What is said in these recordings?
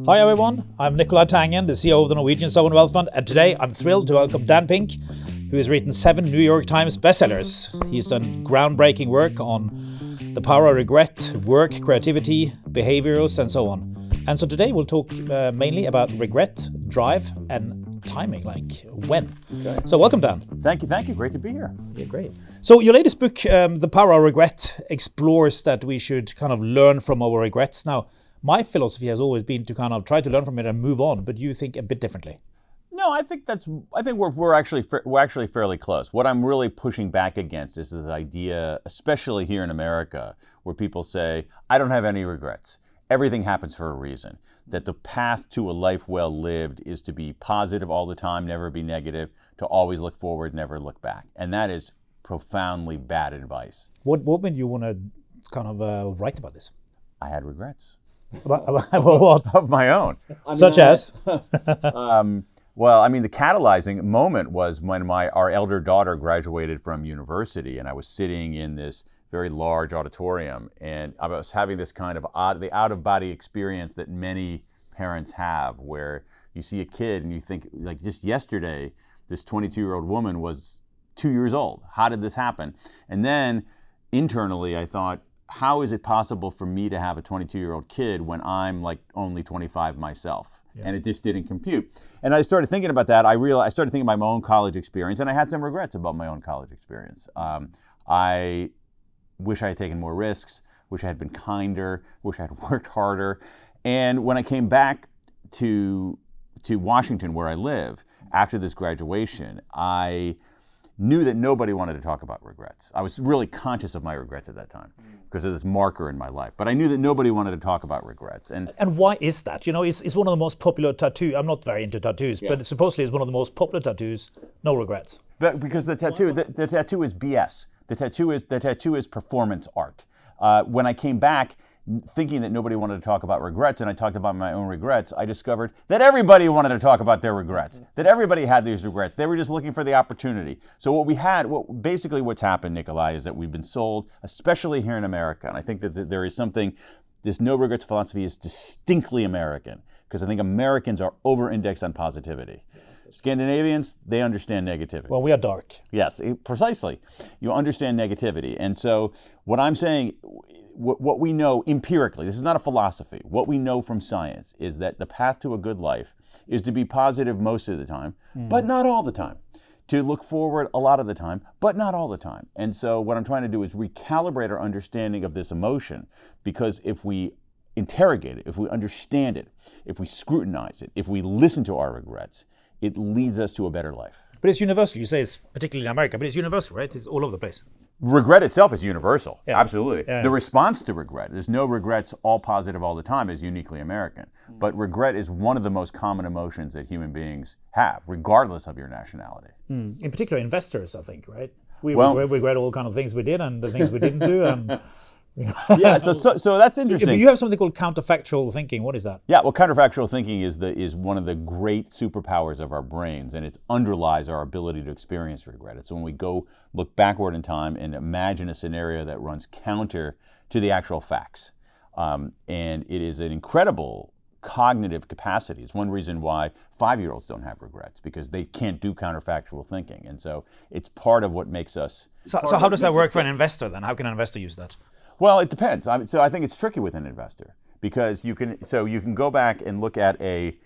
Hi everyone, I'm Nicolai Tangen, the CEO of the Norwegian Sovereign Wealth Fund, and today I'm thrilled to welcome Dan Pink, who has written 7 New York Times bestsellers. He's done groundbreaking work on the power of regret, work, creativity, behaviors, and so on. And so today we'll talk mainly about regret, drive, and timing, like when. Okay. So welcome, Dan. Thank you. Great to be here. Yeah, great. So your latest book, The Power of Regret, explores that we should kind of learn from our regrets. Now, my philosophy has always been to kind of try to learn from it and move on, but you think a bit differently. No, I think we're actually fairly close. What I'm really pushing back against is this idea, especially here in America, where people say, I don't have any regrets. Everything happens for a reason. That the path to a life well lived is to be positive all the time, never be negative, to always look forward, never look back. And that is profoundly bad advice. What made you want to kind of write about this? I had regrets. About what? Of my own. Such as? Well, I mean, the catalyzing moment was when our elder daughter graduated from university, and I was sitting in this very large auditorium, and I was having this kind of out-of-body experience that many parents have, where you see a kid and you think, like, just yesterday, this 22-year-old woman was 2 years old. How did this happen? And then internally, I thought, how is it possible for me to have a 22-year-old kid when I'm like only 25 myself? Yeah. And it just didn't compute. And I started thinking about that. I started thinking about my own college experience, and I had some regrets about my own college experience. I wish I had taken more risks, wish I had been kinder, wish I had worked harder. And when I came back to Washington, where I live, after this graduation, I knew that nobody wanted to talk about regrets. I was really conscious of my regrets at that time because of this marker in my life. But I knew that nobody wanted to talk about regrets. And why is that? You know, it's one of the most popular tattoos. I'm not very into tattoos, but supposedly it's one of the most popular tattoos, no regrets. But because the tattoo is BS. The tattoo is performance art. When I came back thinking that nobody wanted to talk about regrets, and I talked about my own regrets, I discovered that everybody wanted to talk about their regrets, that everybody had these regrets. They were just looking for the opportunity. So what's happened, Nicolai, is that we've been sold, especially here in America, and I think that there is something, this no regrets philosophy is distinctly American, because I think Americans are over-indexed on positivity. Scandinavians, they understand negativity. Well, we are dark. Yes, precisely. You understand negativity. And so what I'm saying, what we know empirically, this is not a philosophy, what we know from science is that the path to a good life is to be positive most of the time, but not all the time. To look forward a lot of the time, but not all the time. And so what I'm trying to do is recalibrate our understanding of this emotion, because if we interrogate it, if we understand it, if we scrutinize it, if we listen to our regrets, it leads us to a better life. But it's universal. You say it's particularly in America, but it's universal, right? It's all over the place. Regret itself is universal. Yeah. Absolutely. Yeah. The response to regret, there's no regrets all positive all the time, is uniquely American. But regret is one of the most common emotions that human beings have, regardless of your nationality. In particular, investors, I think, right? We regret all kind of things we did and the things we didn't do. And yeah, so that's interesting. You have something called counterfactual thinking. What is that? Yeah, well, counterfactual thinking is one of the great superpowers of our brains, and it underlies our ability to experience regret. It's when we go look backward in time and imagine a scenario that runs counter to the actual facts. And it is an incredible cognitive capacity. It's one reason why 5-year-olds don't have regrets, because they can't do counterfactual thinking. And so it's part of what makes us... So how does that work for an investor then? How can an investor use that? Well, it depends. So I think it's tricky with an investor, because you can go back and look at a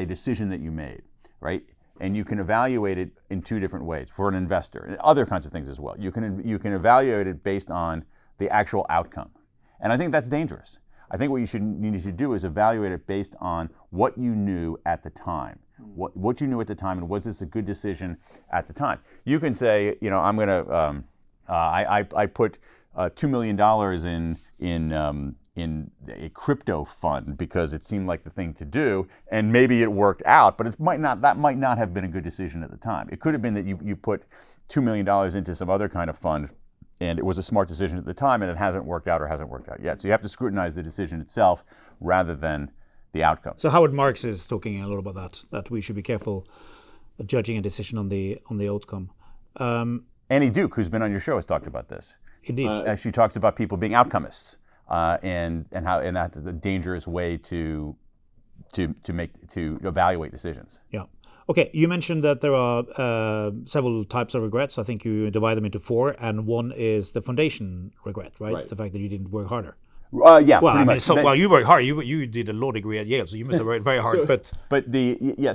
decision that you made, right? And you can evaluate it in 2 different ways for an investor, and other kinds of things as well. You can evaluate it based on the actual outcome, and I think that's dangerous. I think what you need to do is evaluate it based on what you knew at the time. What you knew at the time, and was this a good decision at the time? You can say, I'm going to I put $2 million in a crypto fund because it seemed like the thing to do, and maybe it worked out, but that might not have been a good decision at the time. It could have been that you put $2 million into some other kind of fund, and it was a smart decision at the time, and it hasn't worked out or hasn't worked out yet. So you have to scrutinize the decision itself rather than the outcome. So Howard Marks is talking a lot about that we should be careful judging a decision on the outcome. Annie Duke, who's been on your show, has talked about this. Indeed. She talks about people being outcomists. and that's the dangerous way to evaluate decisions. Yeah. Okay, you mentioned that there are several types of regrets. I think you divide them into 4, and one is the foundation regret, right? The fact that you didn't work harder. Yeah, well, pretty much. Well, you worked hard. You did a law degree at Yale, so you must have worked very hard.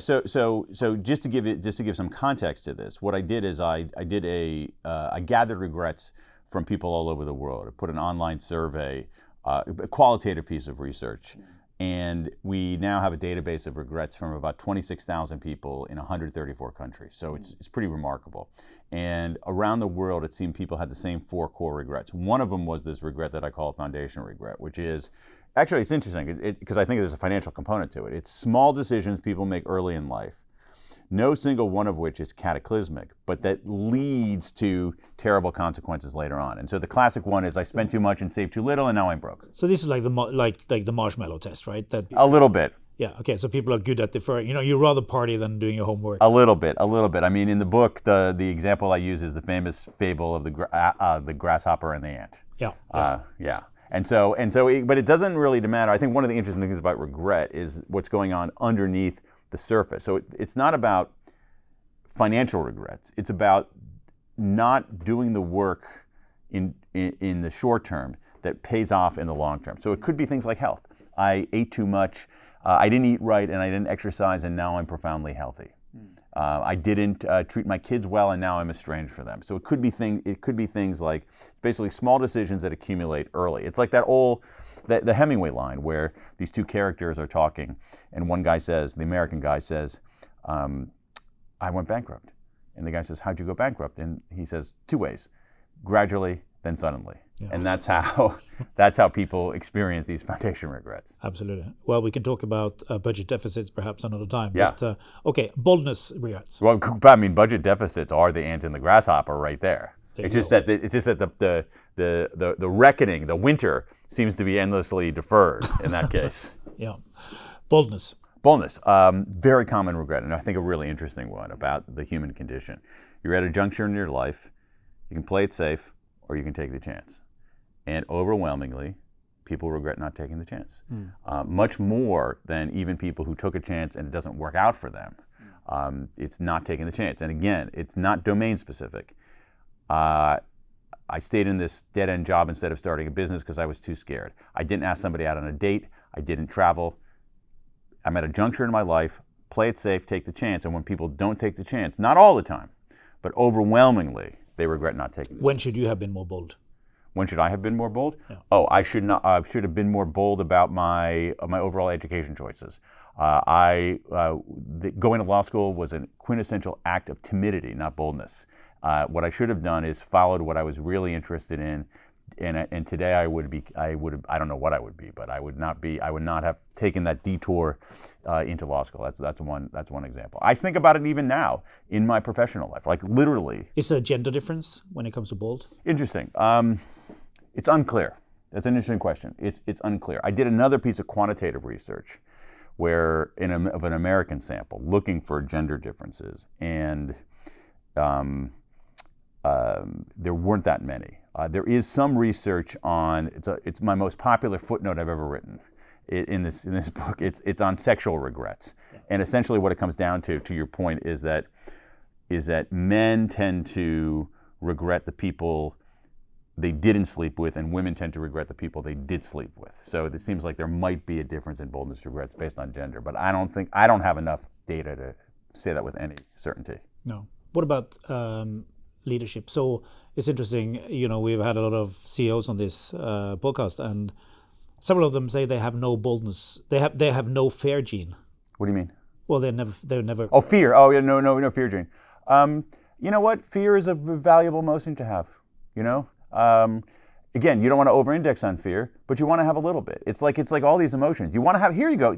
So just to give some context to this, what I did is I gathered regrets from people all over the world. I put an online survey, a qualitative piece of research. And we now have a database of regrets from about 26,000 people in 134 countries. So it's pretty remarkable. And around the world, it seemed people had the same 4 core regrets. One of them was this regret that I call foundation regret, which is, actually it's interesting because I think there's a financial component to it. It's small decisions people make early in life, no single one of which is cataclysmic, but that leads to terrible consequences later on. And so the classic one is I spent too much and saved too little, and now I'm broke. So this is like the marshmallow test, right? A little bit. Yeah. Okay. So people are good at deferring. You rather party than doing your homework. A little bit. I mean, in the book, the example I use is the famous fable of the grasshopper and the ant. Yeah. And so, but it doesn't really matter. I think one of the interesting things about regret is what's going on underneath the surface. So it's not about financial regrets. It's about not doing the work in the short term that pays off in the long term. So it could be things like health. I ate too much, I didn't eat right, and I didn't exercise, and now I'm profoundly healthy. I didn't treat my kids well, and now I'm estranged from them. So it could be things like basically small decisions that accumulate early. It's like the Hemingway line where these 2 characters are talking, and one guy says, the American guy says, I went bankrupt. And the guy says, how'd you go bankrupt? And he says, 2 ways, gradually, then suddenly. Yeah. And that's how people experience these foundation regrets. Absolutely. Well, we can talk about budget deficits perhaps another time. Yeah. But, okay, boldness regrets. Well, I mean, budget deficits are the ant and the grasshopper right there. It's just that the reckoning, the winter, seems to be endlessly deferred in that case. Yeah. Boldness, very common regret, and I think a really interesting one about the human condition. You're at a juncture in your life. You can play it safe, or you can take the chance. And overwhelmingly, people regret not taking the chance. Much more than even people who took a chance and it doesn't work out for them. It's not taking the chance. And again, it's not domain specific. I stayed in this dead-end job instead of starting a business because I was too scared. I didn't ask somebody out on a date. I didn't travel. I'm at a juncture in my life. Play it safe, take the chance. And when people don't take the chance, not all the time, but overwhelmingly, they regret not taking it. When should you have been more bold? When should I have been more bold? Yeah. Oh, I should have been more bold about my overall education choices. Going to law school was a quintessential act of timidity, not boldness. What I should have done is followed what I was really interested in, and today I don't know what I would be, but I would not have taken that detour into law school. That's one example. I think about it even now in my professional life, like literally. Is there a gender difference when it comes to bold? Interesting. It's unclear. That's an interesting question. It's unclear. I did another piece of quantitative research where of an American sample looking for gender differences, and there weren't that many. There is some research on, it's my most popular footnote I've ever written in this book. It's on sexual regrets. And essentially what it comes down to your point, is that men tend to regret the people they didn't sleep with, and women tend to regret the people they did sleep with. So it seems like there might be a difference in boldness regrets based on gender, but I don't have enough data to say that with any certainty. No. What about leadership? So it's interesting, we've had a lot of CEOs on this podcast, and several of them say they have no boldness. They have no fear gene. What do you mean? Well, they're never. Oh, fear. Oh, yeah, no fear gene. You know what? Fear is a valuable emotion to have. Again, you don't want to over-index on fear, but you want to have a little bit. It's like all these emotions. You want to have. Here you go.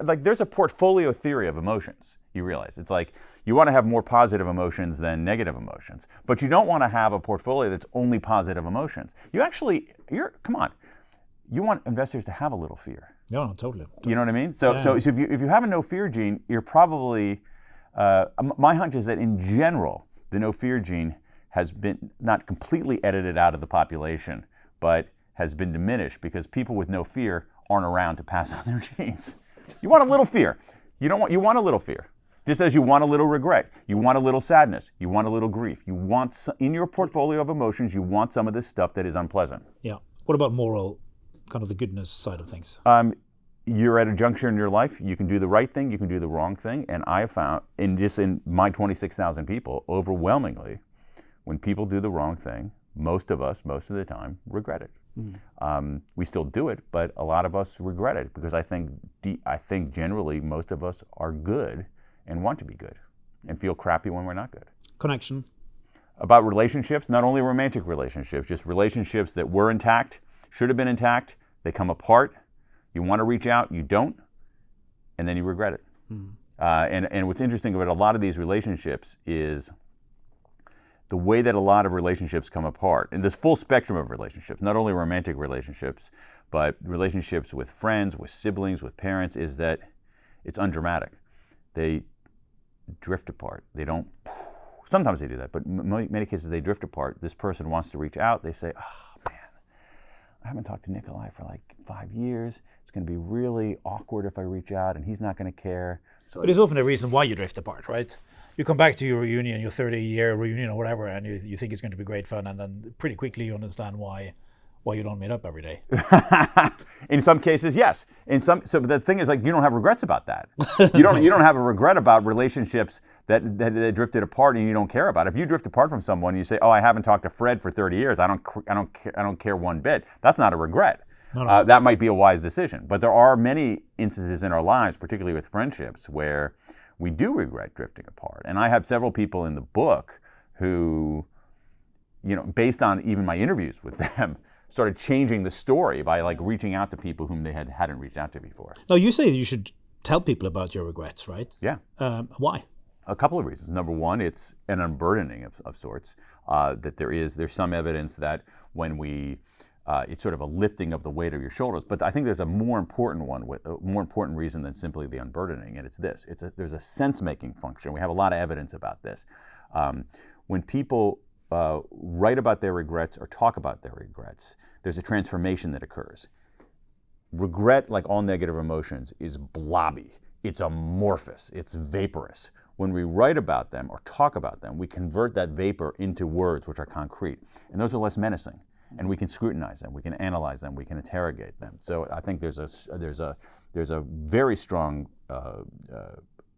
Like there's a portfolio theory of emotions. You realize it's like you want to have more positive emotions than negative emotions, but you don't want to have a portfolio that's only positive emotions. Come on. You want investors to have a little fear. No, totally. You know what I mean? So if you have a no fear gene, you're probably. My hunch is that in general, the no fear gene has been not completely edited out of the population, but has been diminished because people with no fear aren't around to pass on their genes. You want a little fear. You want a little fear. Just as you want a little regret, you want a little sadness, you want a little grief. You want, in your portfolio of emotions, you want some of this stuff that is unpleasant. Yeah. What about moral, kind of the goodness side of things? You're at a juncture in your life, you can do the right thing, you can do the wrong thing, and I have found, in my 26,000 people, overwhelmingly, when people do the wrong thing, most of us, most of the time, regret it. We still do it, but a lot of us regret it because I think generally most of us are good and want to be good and feel crappy when we're not good. Connection. About relationships, not only romantic relationships, just relationships that were intact, should have been intact, they come apart, you want to reach out, you don't, and then you regret it. And what's interesting about a lot of these relationships is the way that a lot of relationships come apart, and this full spectrum of relationships, not only romantic relationships, but relationships with friends, with siblings, with parents, is that it's undramatic. They drift apart. They don't, sometimes they do that, but in many cases they drift apart. This person wants to reach out. They say, oh man, I haven't talked to Nicolai for like 5 years. It's going to be really awkward if I reach out and he's not going to care. So but it's often a reason why you drift apart, right? You come back to your reunion, your 30-year reunion or whatever, and you think it's going to be great fun, and then pretty quickly you understand why you don't meet up every day. In some cases, yes. So the thing is, like, you don't have regrets about that. You don't have a regret about relationships that drifted apart and you don't care about. If you drift apart from someone, and you say, "Oh, I haven't talked to Fred for 30 years. I don't care one bit." That's not a regret. No. That might be a wise decision. But there are many instances in our lives, particularly with friendships, where we do regret drifting apart. And I have several people in the book who, based on even my interviews with them, started changing the story by like reaching out to people whom they hadn't reached out to before. Now, you say you should tell people about your regrets, right? Yeah. Why? A couple of reasons. Number one, it's an unburdening of sorts. That there's some evidence that when it's sort of a lifting of the weight of your shoulders. But I think there's a more important reason than simply the unburdening, and it's this. There's a sense-making function. We have a lot of evidence about this. When people write about their regrets or talk about their regrets, there's a transformation that occurs. Regret, like all negative emotions, is blobby. It's amorphous. It's vaporous. When we write about them or talk about them, we convert that vapor into words which are concrete, and those are less menacing. And we can scrutinize them, we can analyze them, we can interrogate them. So I think there's a very strong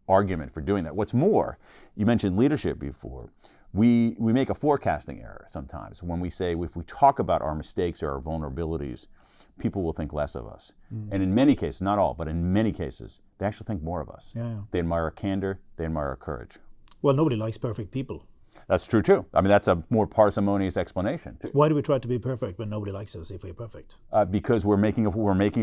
argument for doing that. What's more, you mentioned leadership before. We make a forecasting error sometimes when we say if we talk about our mistakes or our vulnerabilities, people will think less of us. And in many cases, not all, but in many cases, they actually think more of us. Yeah. They admire our candor, they admire our courage. Well, nobody likes perfect people. That's true too. I mean, that's a more parsimonious explanation. Why do we try to be perfect when nobody likes us if we're perfect? Because we're making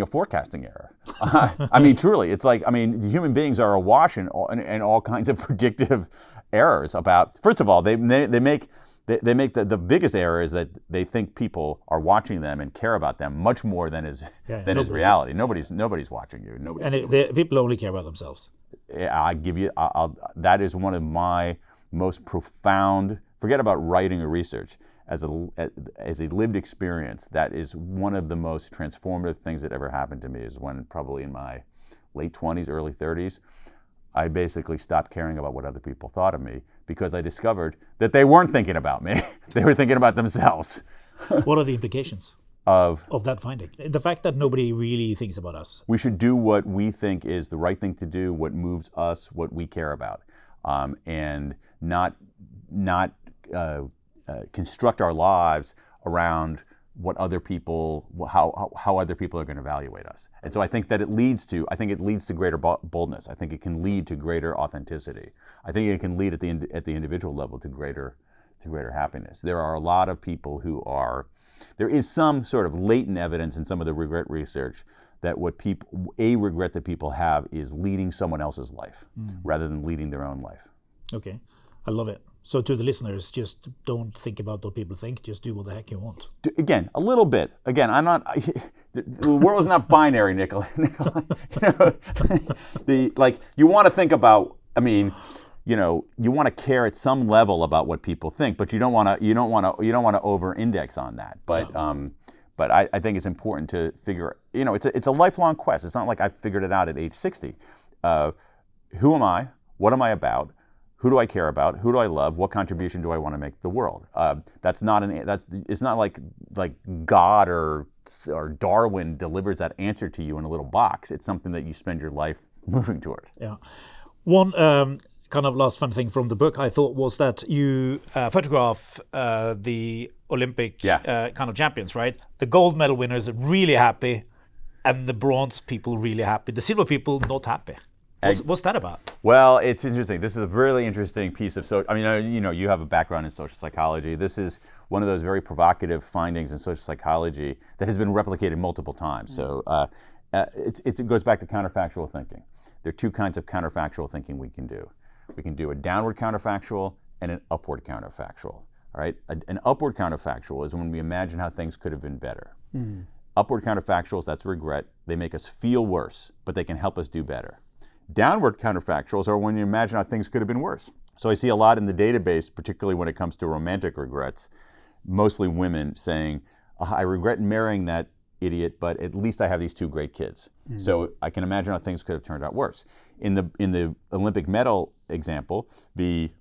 a forecasting error. I mean, truly, it's like, human beings are awash in all kinds of predictive errors about. First of all, they make the biggest error is that they think people are watching them and care about them much more than is reality. Nobody's watching you. People only care about themselves. Yeah, that is one of my most profound, forget about writing or research, as a lived experience, that is one of the most transformative things that ever happened to me is when probably in my late 20s, early 30s, I basically stopped caring about what other people thought of me because I discovered that they weren't thinking about me. They were thinking about themselves. What are the implications of that finding? The fact that nobody really thinks about us. We should do what we think is the right thing to do, what moves us, what we care about. And not construct our lives around what other people, how other people are going to evaluate us. And so I think that it leads to greater boldness. I think it can lead to greater authenticity. I think it can lead at the individual level to greater happiness. There are a lot of people there is some sort of latent evidence in some of the regret research that a regret that people have is leading someone else's life rather than leading their own life. Okay, I love it. So to the listeners, just don't think about what people think. Just do what the heck you want. Again, a little bit. Again, the world is not binary, Nicolai. You want to think about. You want to care at some level about what people think, but you don't want to over-index on that. But I think it's important to figure, it's a lifelong quest. It's not like I figured it out at age 60. Who am I? What am I about? Who do I care about? Who do I love? What contribution do I want to make to the world? It's not like God or Darwin delivers that answer to you in a little box. It's something that you spend your life moving toward. Yeah. One kind of last fun thing from the book I thought was that you photograph the Olympic kind of champions, right? The gold medal winners are really happy, and the bronze people really happy. The silver people not happy. What's that about? Well, it's interesting. This is a really interesting piece of you have a background in social psychology. This is one of those very provocative findings in social psychology that has been replicated multiple times. So it goes back to counterfactual thinking. There are two kinds of counterfactual thinking we can do. We can do a downward counterfactual and an upward counterfactual. All right? An upward counterfactual is when we imagine how things could have been better. Upward counterfactuals, that's regret. They make us feel worse, but they can help us do better. Downward counterfactuals are when you imagine how things could have been worse. So I see a lot in the database, particularly when it comes to romantic regrets, mostly women saying, I regret marrying that idiot, but at least I have these two great kids. So I can imagine how things could have turned out worse. In the Olympic medal example, the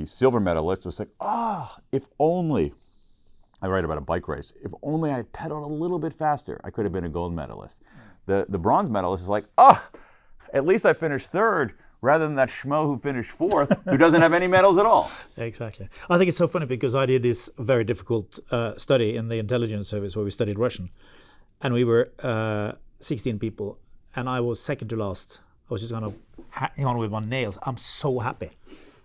silver medalist was like, if only, I write about a bike race, if only I had pedaled a little bit faster, I could have been a gold medalist. The bronze medalist is like, at least I finished third rather than that schmo who finished fourth who doesn't have any medals at all. Exactly. I think it's so funny because I did this very difficult study in the intelligence service where we studied Russian. And we were 16 people and I was second to last. I was just kind of hanging on with my nails. I'm so happy.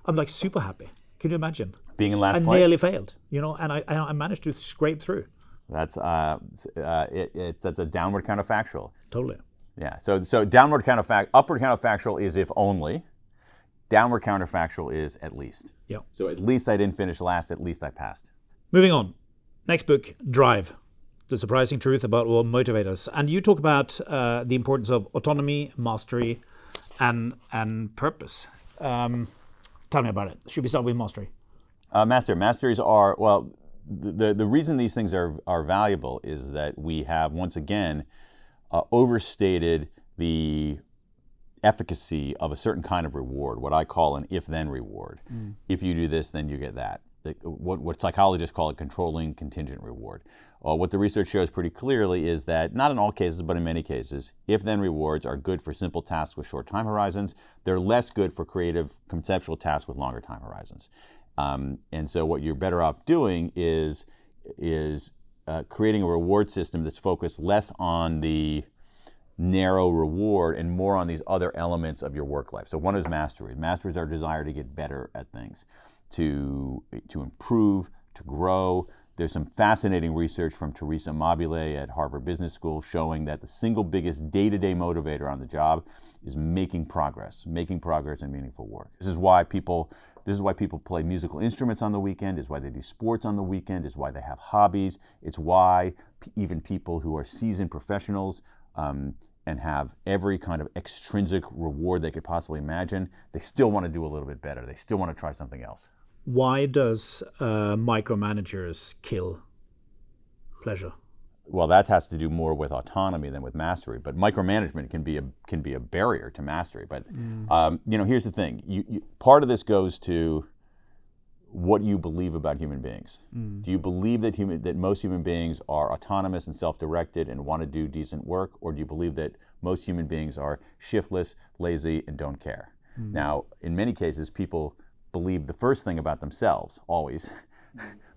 I'm like super happy. Can you imagine? Being in last place? I nearly failed, and I managed to scrape through. That's a downward counterfactual. Totally. Yeah. So upward counterfactual is if only. Downward counterfactual is at least. Yeah. So at least I didn't finish last. At least I passed. Moving on. Next book, Drive: The Surprising Truth About What Motivates Us. And you talk about the importance of autonomy, mastery, and purpose. Tell me about it. Should we start with mastery? Masteries are, the reason these things are valuable is that we have once again overstated the efficacy of a certain kind of reward, what I call an if-then reward. If you do this, then you get that. What psychologists call a controlling contingent reward. What the research shows pretty clearly is that, not in all cases, but in many cases, if-then rewards are good for simple tasks with short time horizons. They're less good for creative, conceptual tasks with longer time horizons. And so what you're better off doing is creating a reward system that's focused less on the narrow reward and more on these other elements of your work life. So one is mastery. Mastery is our desire to get better at things, to improve, to grow. There's some fascinating research from Teresa Mobile at Harvard Business School showing that the single biggest day-to-day motivator on the job is making progress in meaningful work. This is why people play musical instruments on the weekend, is why they do sports on the weekend, is why they have hobbies. It's why even people who are seasoned professionals and have every kind of extrinsic reward they could possibly imagine, they still want to do a little bit better. They still want to try something else. Why does micromanagers kill pleasure? Well, that has to do more with autonomy than with mastery. But micromanagement can be a barrier to mastery. But here's the thing: part of this goes to what you believe about human beings. Do you believe that most human beings are autonomous and self-directed and want to do decent work, or do you believe that most human beings are shiftless, lazy, and don't care? Now, in many cases, people believe the first thing about themselves always,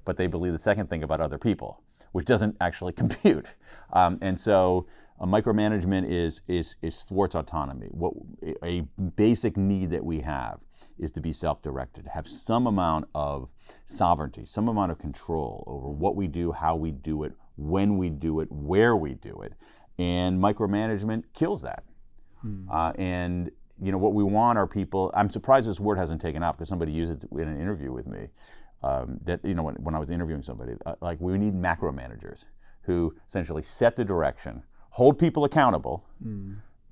but they believe the second thing about other people, which doesn't actually compute. And so micromanagement is thwarts autonomy. A basic need that we have is to be self-directed, to have some amount of sovereignty, some amount of control over what we do, how we do it, when we do it, where we do it. And micromanagement kills that. And what we want are people. I'm surprised this word hasn't taken off because somebody used it in an interview with me. When I was interviewing somebody, we need macro managers who essentially set the direction, hold people accountable,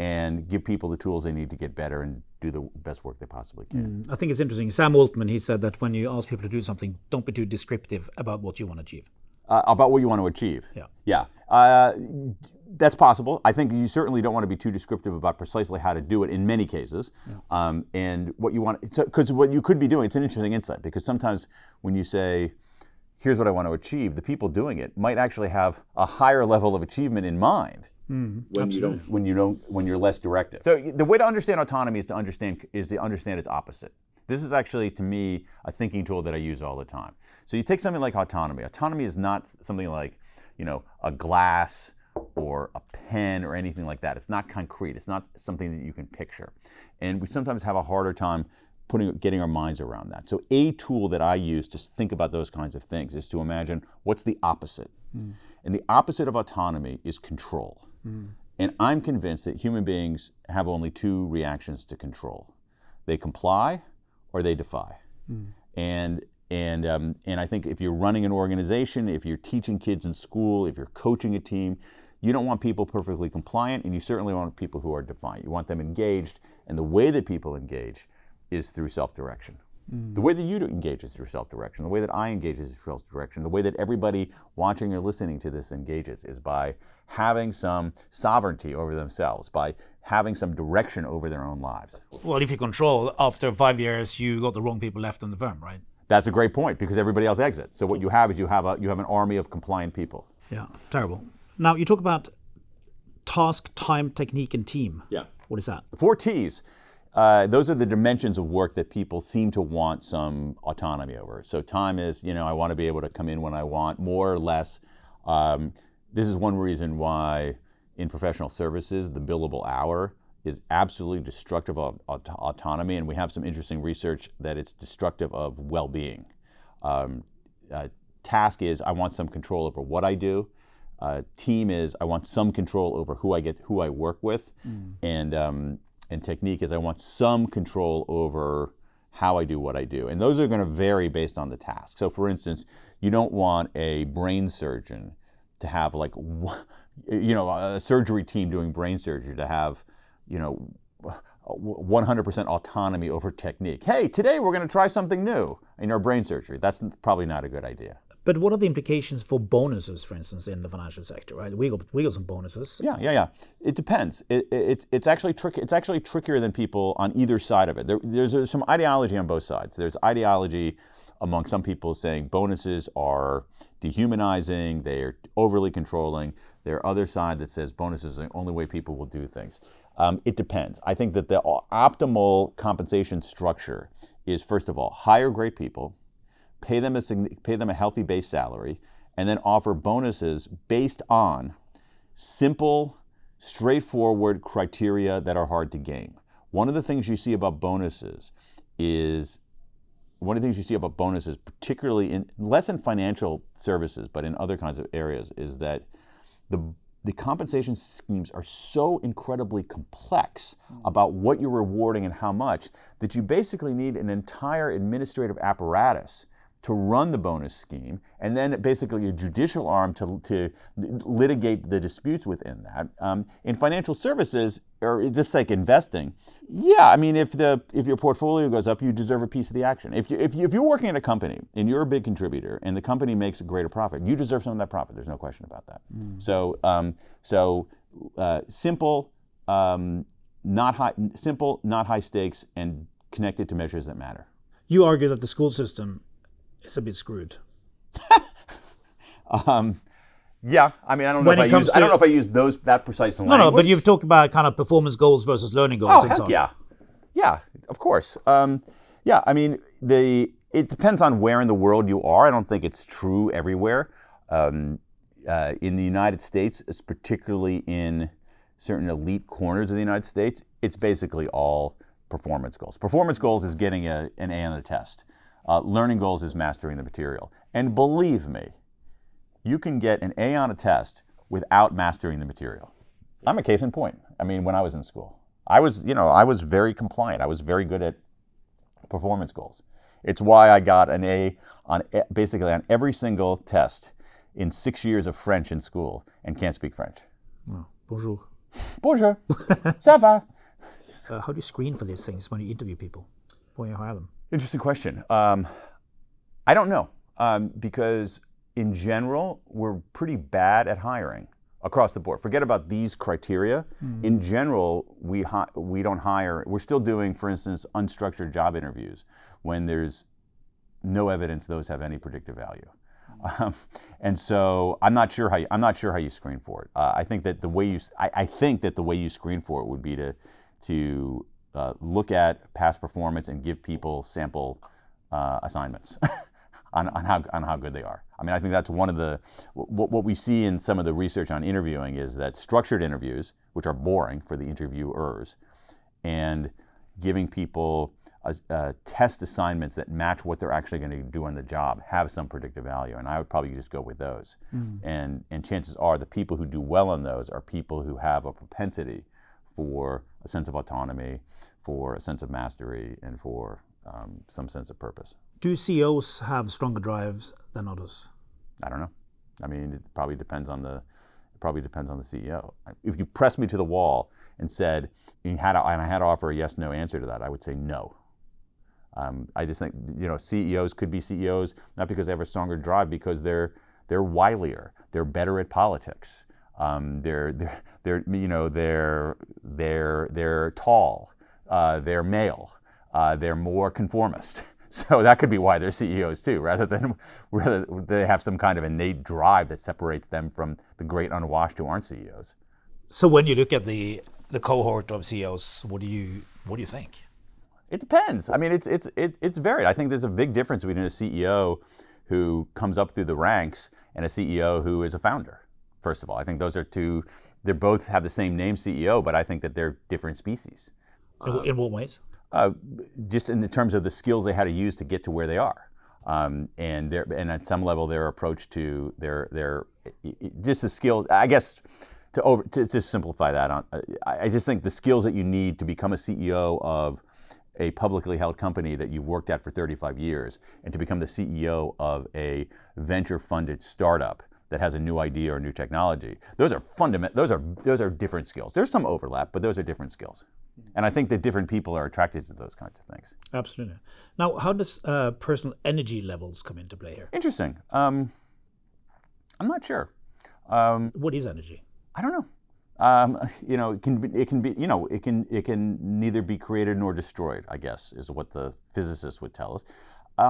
and give people the tools they need to get better and do the best work they possibly can. I think it's interesting. Sam Altman, he said that when you ask people to do something, don't be too descriptive about what you want to achieve. About what you want to achieve. Yeah. Yeah. That's possible. I think you certainly don't want to be too descriptive about precisely how to do it in many cases. Yeah. And what you want, because what you could be doing, it's an interesting insight, because sometimes when you say, here's what I want to achieve, the people doing it might actually have a higher level of achievement in mind when you're less directive. So the way to understand autonomy is to understand its opposite. This is actually, to me, a thinking tool that I use all the time. So you take something like autonomy. Autonomy is not something like, a glass or a pen or anything like that. It's not concrete. It's not something that you can picture. And we sometimes have a harder time getting our minds around that. So a tool that I use to think about those kinds of things is to imagine what's the opposite. And the opposite of autonomy is control. And I'm convinced that human beings have only two reactions to control. They comply or they defy. And I think if you're running an organization, if you're teaching kids in school, if you're coaching a team, you don't want people perfectly compliant, and you certainly want people who are defiant. You want them engaged, and the way that people engage is through self-direction. The way that you engage is through self-direction. The way that I engage is through self-direction. The way that everybody watching or listening to this engages is by having some sovereignty over themselves, by having some direction over their own lives. Well, if you control, after 5 years, you got the wrong people left in the firm, right? That's a great point, because everybody else exits. So what you have is you have an army of compliant people. Yeah, terrible. Now, you talk about task, time, technique, and team. Yeah. What is that? The 4 T's. Those are the dimensions of work that people seem to want some autonomy over. So time is, I want to be able to come in when I want, more or less. This is one reason why in professional services, the billable hour is absolutely destructive of autonomy, and we have some interesting research that it's destructive of well-being. Task is, I want some control over what I do. Team is, I want some control over who I work with. And technique is, I want some control over how I do what I do. And those are going to vary based on the task. So for instance, you don't want a brain surgeon to have a surgery team doing brain surgery to have, 100% autonomy over technique. Hey, today we're going to try something new in our brain surgery. That's probably not a good idea. But what are the implications for bonuses, for instance, in the financial sector? Right, we got some bonuses. Yeah. It depends. It's actually tricky. It's actually trickier than people on either side of it. There's some ideology on both sides. There's ideology among some people saying bonuses are dehumanizing. They are overly controlling. There are other side that says bonuses are the only way people will do things. It depends. I think that the optimal compensation structure is, first of all, hire great people, pay them a healthy base salary, and then offer bonuses based on simple, straightforward criteria that are hard to game. One of the things you see about bonuses, particularly in less in financial services, but in other kinds of areas, is that the compensation schemes are so incredibly complex about what you're rewarding and how much that you basically need an entire administrative apparatus to run the bonus scheme, and then basically a judicial arm to litigate the disputes within that. In financial services, or just like investing, if your portfolio goes up, you deserve a piece of the action. If you're working at a company and you're a big contributor and the company makes a greater profit, you deserve some of that profit. There's no question about that. So simple, not high stakes, and connected to measures that matter. You argue that the school system is a bit screwed. Yeah, I don't know if I use that precise language. No, but you've talked about kind of performance goals versus learning goals. Oh, heck yeah, of course. It depends on where in the world you are. I don't think it's true everywhere. In the United States, it's particularly in certain elite corners of the United States, it's basically all performance goals. Performance goals is getting an A on the test. Learning goals is mastering the material. And believe me, you can get an A on a test without mastering the material. I'm a case in point. When I was in school, I was very compliant. I was very good at performance goals. It's why I got an A on basically on every single test in 6 years of French in school and can't speak French. Oh, bonjour. Bonjour. Ça va? How do you screen for these things when you interview people, when you hire them? Interesting question. I don't know, because in general, we're pretty bad at hiring across the board. Forget about these criteria. In general, we don't hire. We're still doing, for instance, unstructured job interviews when there's no evidence those have any predictive value. And so I'm not sure how you screen for it. I think that the way you screen for it would be to look at past performance and give people sample assignments on how good they are. I mean, I think that's one of what we see in some of the research on interviewing is that structured interviews, which are boring for the interviewers, and giving people test assignments that match what they're actually going to do on the job have some predictive value, and I would probably just go with those. And chances are the people who do well on those are people who have a propensity for a sense of autonomy, for a sense of mastery, and for some sense of purpose. Do CEOs have stronger drives than others? I don't know. I mean, it probably depends on the CEO. If you pressed me to the wall and said, and I had to offer a yes/no answer to that, I would say no. I just think CEOs could be CEOs not because they have a stronger drive, because they're wilier, they're better at politics, they're tall, they're male, they're more conformist. So that could be why they're CEOs too, rather they have some kind of innate drive that separates them from the great unwashed who aren't CEOs. So when you look at the cohort of CEOs, what do you think? It depends. I mean, it's varied. I think there's a big difference between a CEO who comes up through the ranks and a CEO who is a founder. First of all, I think those are two. They both have the same name, CEO, but I think that they're different species. In what ways? Just in the terms of the skills they had to use to get to where they are, and at some level their approach to their just the skills. I guess to simplify that, I just think the skills that you need to become a CEO of a publicly held company that you've worked at for 35 years, and to become the CEO of a venture-funded startup that has a new idea or new technology. Those are those are different skills. There's some overlap, but those are different skills. And I think that different people are attracted to those kinds of things. Absolutely. Now, how does personal energy levels come into play here? Interesting. I'm not sure. What is energy? I don't know. It can neither be created nor destroyed, I guess, is what the physicists would tell us.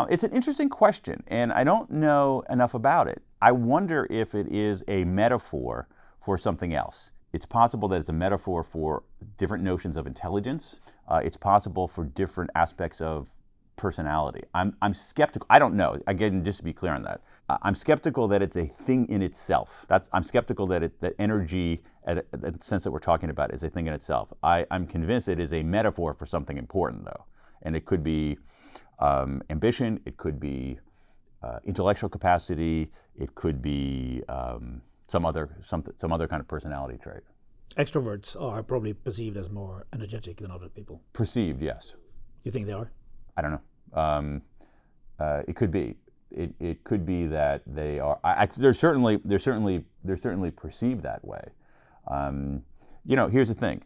It's an interesting question, and I don't know enough about it. I wonder if it is a metaphor for something else. It's possible that it's a metaphor for different notions of intelligence. It's possible for different aspects of personality. I'm skeptical. I don't know. Again, just to be clear on that, I'm skeptical that it's a thing in itself. I'm skeptical that energy, at the sense that we're talking about, is a thing in itself. I'm convinced it is a metaphor for something important, though, and it could be ambition. It could be intellectual capacity. It could be some other kind of personality trait. Extroverts are probably perceived as more energetic than other people. Perceived, yes. You think they are? I don't know. It could be. It could be that they are. They're certainly perceived that way. Here's the thing.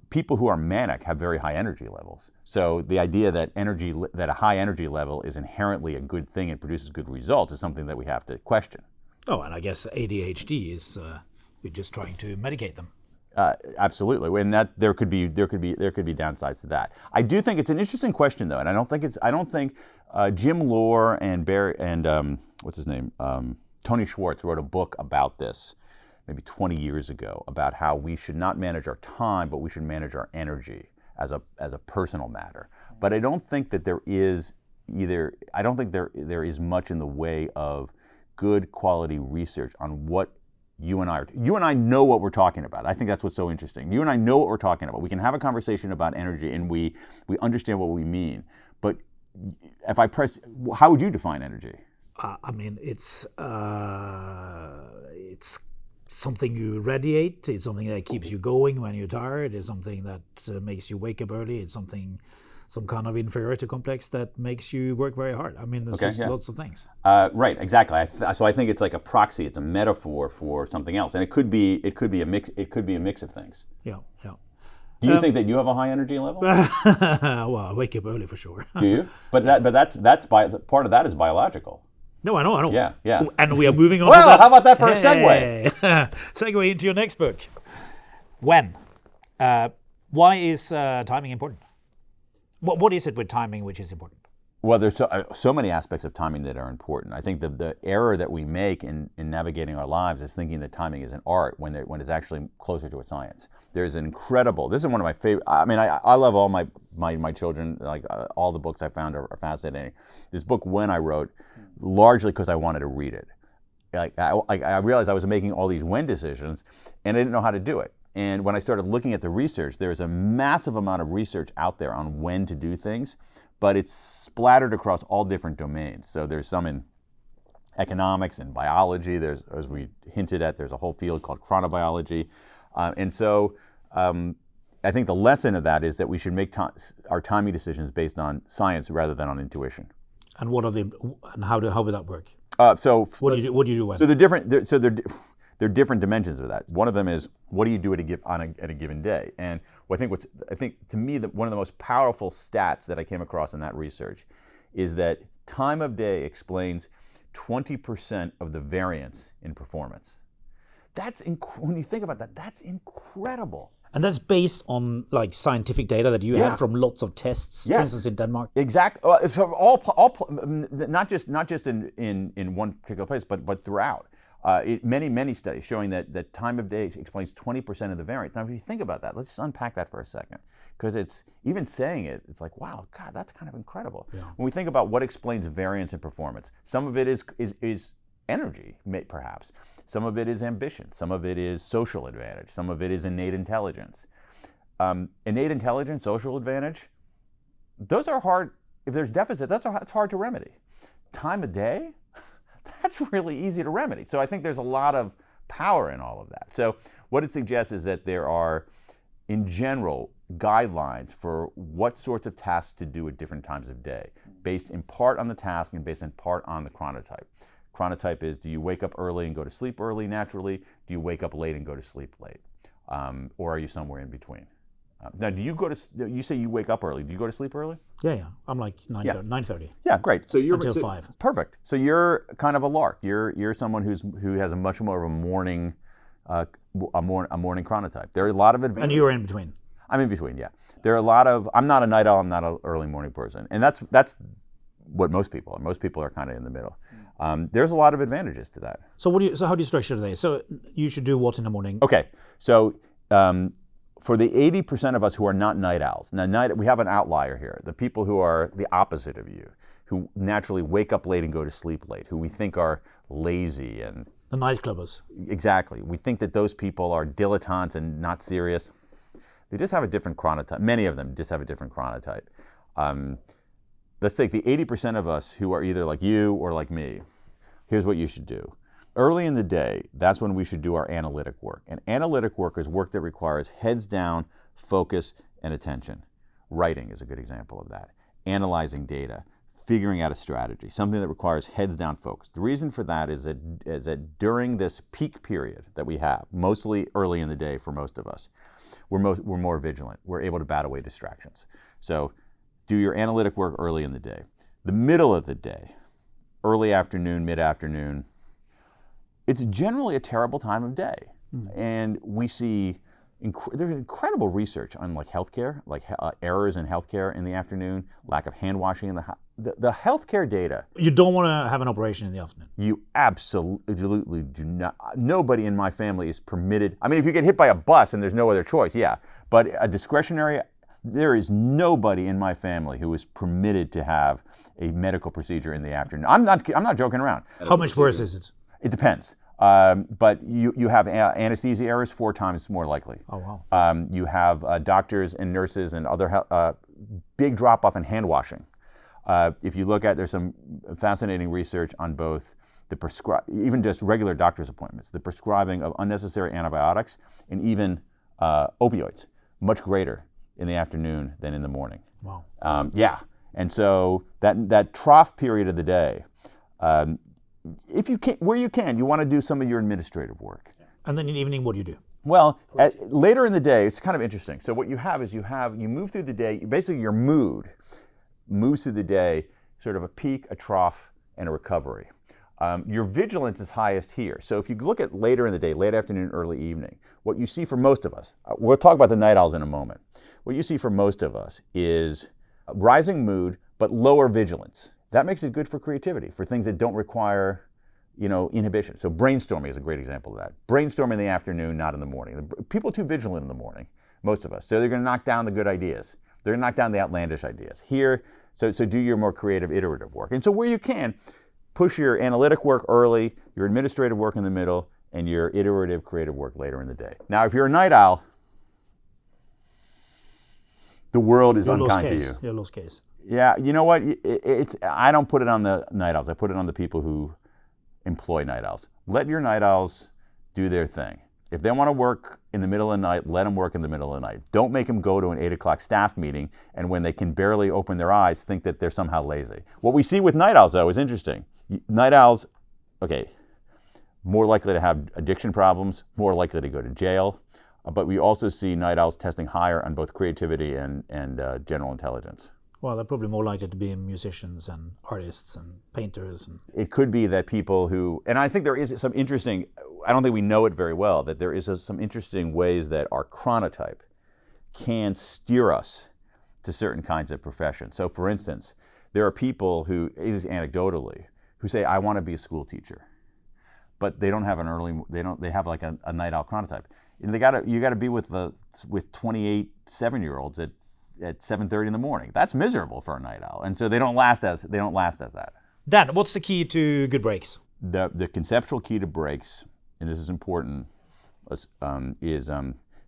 People who are manic have very high energy levels. So the idea that a high energy level is inherently a good thing and produces good results is something that we have to question. Oh, and I guess ADHD is we're just trying to medicate them. Absolutely, and that there could be downsides to that. I do think it's an interesting question, though, and I don't think Jim Lohr and what's his name, Tony Schwartz wrote a book about this maybe 20 years ago, about how we should not manage our time, but we should manage our energy as a personal matter. But I don't think that there is much in the way of good quality research on what you and I know what we're talking about. I think that's what's so interesting. You and I know what we're talking about. We can have a conversation about energy, and we understand what we mean. But if I press, how would you define energy? I mean, it's something you radiate. It's something that keeps you going when you're tired. It's something that makes you wake up early. It's some kind of inferiority complex that makes you work very hard. I mean, there's lots of things. Right, exactly. So I think it's like a proxy. It's a metaphor for something else, and it could be a mix. It could be a mix of things. Yeah. Do you think that you have a high energy level? Well, I wake up early for sure. Do you? But that's part of that is biological. No, I know. Yeah, yeah. And we are moving on. Well, to that. how about that for a segue? Segue into your next book. When? Why is timing important? What is it with timing which is important? Well, there's so many aspects of timing that are important. I think the error that we make in navigating our lives is thinking that timing is an art when it's actually closer to a science. There's an incredible, this is one of my favorite, I love all my children, like all the books I found are fascinating. This book, When, I wrote largely because I wanted to read it. I realized I was making all these when decisions and I didn't know how to do it. And when I started looking at the research, there's a massive amount of research out there on when to do things, but it's splattered across all different domains. So there's some in economics and biology. There's, as we hinted at, there's a whole field called chronobiology. And so I think the lesson of that is that we should make our timing decisions based on science rather than on intuition. And how would that work? So what do you do when? So there are different dimensions of that. One of them is, what do you do at a given day? And I think to me one of the most powerful stats that I came across in that research is that time of day explains 20% of the variance in performance. When you think about that, that's incredible. And that's based on like scientific data that you had from lots of tests, for instance, in Denmark. Exactly. It's not just in one particular place, but throughout. Many studies showing that time of day explains 20% of the variance. Now, if you think about that, let's just unpack that for a second, because it's even saying it's like, wow, God, that's kind of incredible. Yeah. When we think about what explains variance in performance, some of it is energy, perhaps. Some of it is ambition. Some of it is social advantage. Some of it is innate intelligence. Innate intelligence, social advantage, those are hard. If there's deficit, that's hard to remedy. Time of day, that's really easy to remedy. So I think there's a lot of power in all of that. So what it suggests is that there are, in general, guidelines for what sorts of tasks to do at different times of day, based in part on the task and based in part on the chronotype. Chronotype is, do you wake up early and go to sleep early naturally? Do you wake up late and go to sleep late? Or are you somewhere in between? Now, you say you wake up early. Do you go to sleep early? Yeah. I'm like 9:30. Yeah, great. So until 5. Perfect. So you're kind of a lark. You're someone who has a much more of a morning chronotype. There are a lot of advantages. And you're in between. I'm in between. Yeah. There are a lot of. I'm not a night owl. I'm not an early morning person, and that's what most people are. Most people are kind of in the middle. There's a lot of advantages to that. So how do you structure the day? So you should do what in the morning? Okay. So for the 80% of us who are not night owls, now we have an outlier here. The people who are the opposite of you, who naturally wake up late and go to sleep late, who we think are lazy and the nightclubbers. Exactly. We think that those people are dilettantes and not serious. They just have a different chronotype. Many of them just have a different chronotype. Let's take the 80% of us who are either like you or like me. Here's what you should do. Early in the day, that's when we should do our analytic work. And analytic work is work that requires heads down, focus, and attention. Writing is a good example of that. Analyzing data, figuring out a strategy, something that requires heads down focus. The reason for that is that during this peak period that we have, mostly early in the day for most of us, we're more vigilant. We're able to bat away distractions. So do your analytic work early in the day. The middle of the day, early afternoon, mid-afternoon, it's generally a terrible time of day. And we see there's incredible research on like healthcare, like errors in healthcare in the afternoon, lack of hand washing in the healthcare data. You don't want to have an operation in the afternoon. You absolutely do not. Nobody in my family is permitted. I mean, if you get hit by a bus and there's no other choice, yeah. But a discretionary, there is nobody in my family who is permitted to have a medical procedure in the afternoon. I'm not joking around. How much worse is it? It depends. But you have anesthesia errors 4 times more likely. Oh, wow. You have doctors and nurses and other big drop-off in hand washing. If you look at, there's some fascinating research on both even just regular doctor's appointments, the prescribing of unnecessary antibiotics and even opioids, much greater in the afternoon than in the morning. Wow. Yeah. And so that trough period of the day, if you can, where you can, you want to do some of your administrative work. And then in the evening, what do you do? Well, later in the day, it's kind of interesting. So what you have is you move through the day, basically your mood moves through the day, sort of a peak, a trough, and a recovery. Your vigilance is highest here. So if you look at later in the day, late afternoon, early evening, what you see for most of us, we'll talk about the night owls in a moment. What you see for most of us is rising mood, but lower vigilance. That makes it good for creativity, for things that don't require, inhibition. So brainstorming is a great example of that. Brainstorm in the afternoon, not in the morning. People are too vigilant in the morning, most of us. So they're going to knock down the good ideas. They're going to knock down the outlandish ideas. Here, so do your more creative, iterative work. And so where you can, push your analytic work early, your administrative work in the middle, and your iterative, creative work later in the day. Now, if you're a night owl, the world is unkind to you. You're a lost case. Yeah, you know what? I don't put it on the night owls. I put it on the people who employ night owls. Let your night owls do their thing. If they want to work in the middle of the night, let them work in the middle of the night. Don't make them go to an 8 o'clock staff meeting and when they can barely open their eyes, think that they're somehow lazy. What we see with night owls, though, is interesting. Night owls, more likely to have addiction problems, more likely to go to jail, but we also see night owls testing higher on both creativity and general intelligence. Well, they're probably more likely to be musicians and artists and painters. It could be that people who, and I think there is some interesting, I don't think we know it very well, that there is some interesting ways that our chronotype can steer us to certain kinds of professions. So for instance, there are people who, it is anecdotally, who say, I want to be a school teacher, but they don't have they have like a night owl chronotype. And you got to be with 28 7-year-olds at 7:30 in the morning. That's miserable for a night owl, and so they don't last as that. Dan, what's the key to good breaks? The conceptual key to breaks, and this is important, is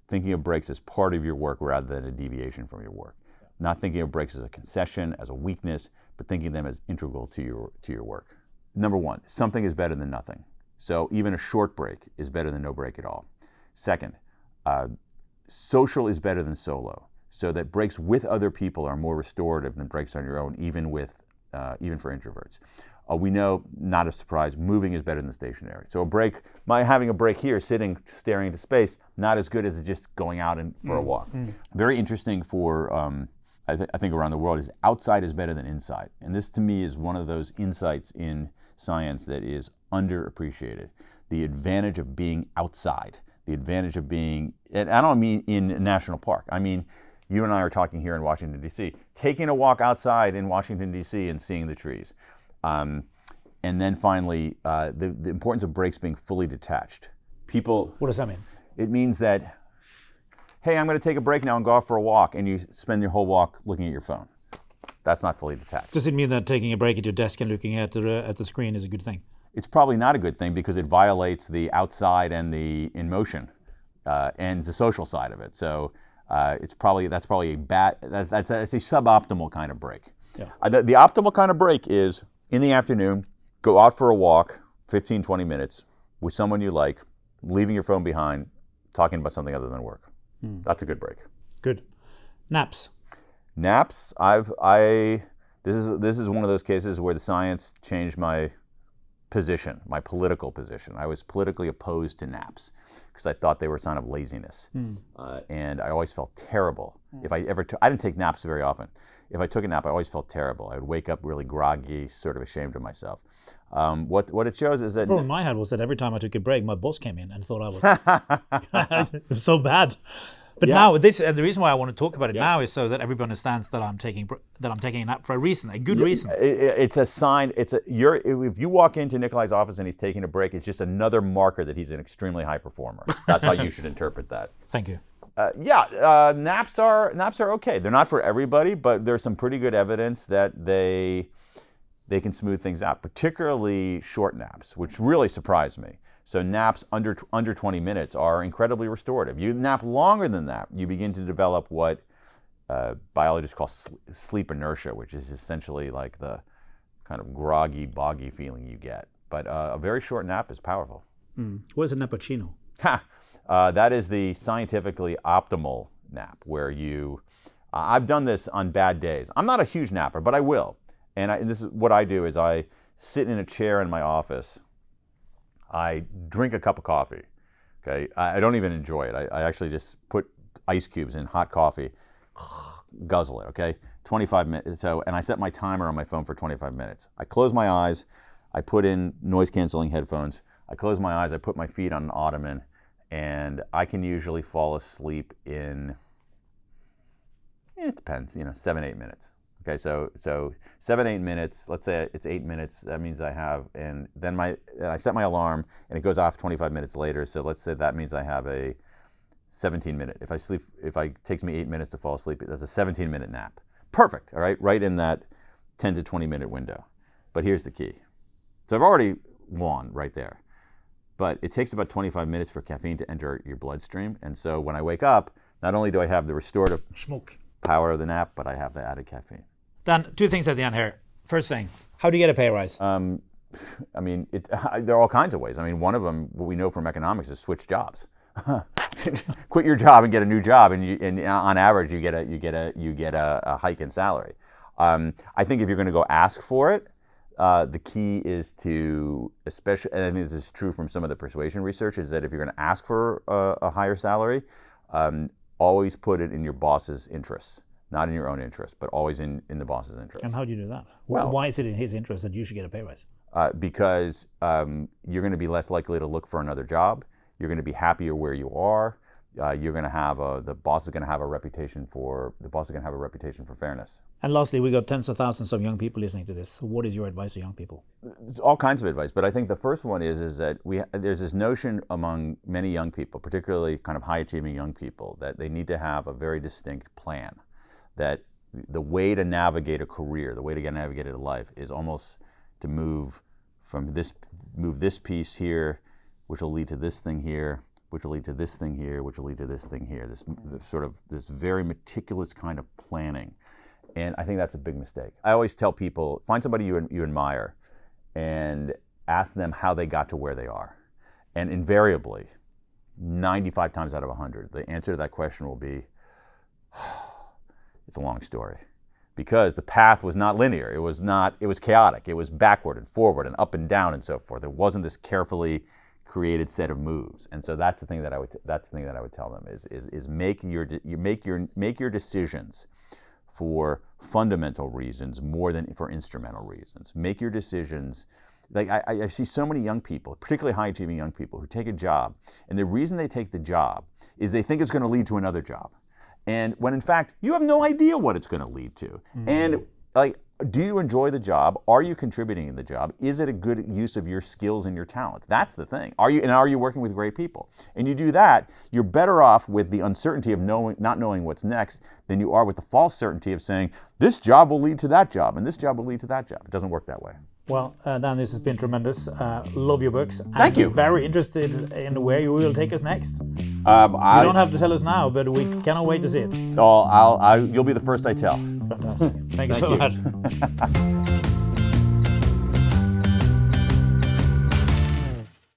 thinking of breaks as part of your work rather than a deviation from your work. Not thinking of breaks as a concession, as a weakness, but thinking of them as integral to your work. Number one, something is better than nothing. So even a short break is better than no break at all. Second, social is better than solo. So that breaks with other people are more restorative than breaks on your own, even for introverts. We know, not a surprise, moving is better than stationary. So having a break here, sitting, staring into space, not as good as just going out for a walk. Very interesting for, I think around the world, is outside is better than inside. And this to me is one of those insights in science that is underappreciated. The advantage of being outside, the advantage of being, and I don't mean in a national park, I mean, you and I are talking here in Washington, D.C., taking a walk outside in Washington, D.C. and seeing the trees. And then finally, the importance of breaks being fully detached. People. What does that mean? It means that, hey, I'm going to take a break now and go out for a walk, and you spend your whole walk looking at your phone. That's not fully detached. Does it mean that taking a break at your desk and looking at the screen is a good thing? It's probably not a good thing because it violates the outside and the in motion and the social side of it. So that's probably a bad. That's a suboptimal kind of break. Yeah. The optimal kind of break is in the afternoon, go out for a walk, 15, 20 minutes with someone you like, leaving your phone behind, talking about something other than work. That's a good break. Good. Naps. Naps. This is one of those cases where the science changed my position, my political position. I was politically opposed to naps because I thought they were a sign of laziness, and I always felt terrible if I didn't take naps very often. If I took a nap, I always felt terrible. I would wake up really groggy, sort of ashamed of myself. What it shows is that... The problem in my head was that every time I took a break, my boss came in and thought I was... It was so bad. But now, the reason why I want to talk about it now is so that everyone understands that I'm taking a nap for a reason, a good reason. It's a sign. If you walk into Nicolai's office and he's taking a break, it's just another marker that he's an extremely high performer. That's how you should interpret that. Thank you. Naps are okay. They're not for everybody, but there's some pretty good evidence that they can smooth things out, particularly short naps, which really surprised me. So naps under 20 minutes are incredibly restorative. You nap longer than that, you begin to develop what biologists call sleep inertia, which is essentially like the kind of groggy, boggy feeling you get. But a very short nap is powerful. What is a nappuccino? That is the scientifically optimal nap, where I've done this on bad days. I'm not a huge napper, but I will. And this is what I do: is I sit in a chair in my office. I drink a cup of coffee. Okay, I don't even enjoy it. I actually just put ice cubes in hot coffee, guzzle it. Okay, 25 minutes. And I set my timer on my phone for 25 minutes. I close my eyes. I put in noise canceling headphones, I close my eyes, I put my feet on an ottoman, and I can usually fall asleep in, it depends, 7-8 minutes. Okay, so 7-8 minutes, let's say it's 8 minutes, that means I have, and then I set my alarm and it goes off 25 minutes later, so let's say that means I have a 17-minute. If it takes me 8 minutes to fall asleep, that's a 17-minute nap. Perfect, all right in that 10 to 20 minute window. But here's the key. So I've already won right there. But it takes about 25 minutes for caffeine to enter your bloodstream, and so when I wake up, not only do I have the restorative power of the nap, but I have the added caffeine. Dan, two things at the end here. First thing, how do you get a pay rise? There are all kinds of ways. One of them, what we know from economics, is switch jobs. Quit your job and get a new job, and on average, you get a hike in salary. I think if you're going to go ask for it, the key is to, especially, and I think this is true from some of the persuasion research, is that if you're going to ask for a higher salary, always put it in your boss's interests. Not in your own interest, but always in the boss's interest. And how do you do that? Well, why is it in his interest that you should get a pay rise? Because you're going to be less likely to look for another job. You're going to be happier where you are. You're going to have the boss is going to have a reputation for fairness. And lastly, we got tens of thousands of young people listening to this. So what is your advice to young people? There's all kinds of advice, but I think the first one is that there's this notion among many young people, particularly kind of high-achieving young people, that they need to have a very distinct plan. That the way to navigate a career, the way to navigate a life, is almost to move this piece here, which will lead to this thing here, which will lead to this thing here, which will lead to this thing here. This very meticulous kind of planning. And I think that's a big mistake. I always tell people, find somebody you admire and ask them how they got to where they are. And invariably, 95 times out of 100, the answer to that question will be, it's a long story. Because the path was not linear. It was chaotic. It was backward and forward and up and down and so forth. It wasn't this carefully created set of moves. And so that's the thing that I would tell them is make your decisions for fundamental reasons more than for instrumental reasons. Make your decisions. Like I see so many young people, particularly high-achieving young people, who take a job, and the reason they take the job is they think it's going to lead to another job. And when in fact, you have no idea what it's going to lead to. Mm-hmm. And do you enjoy the job? Are you contributing in the job? Is it a good use of your skills and your talents? That's the thing. Are you working with great people? And you do that, you're better off with the uncertainty of not knowing what's next than you are with the false certainty of saying, this job will lead to that job, and this job will lead to that job. It doesn't work that way. Well, Dan, this has been tremendous. Love your books. Thank you. Very interested in where you will take us next. You don't have to tell us now, but we cannot wait to see it. So you'll be the first I tell. Fantastic. Thank you so much.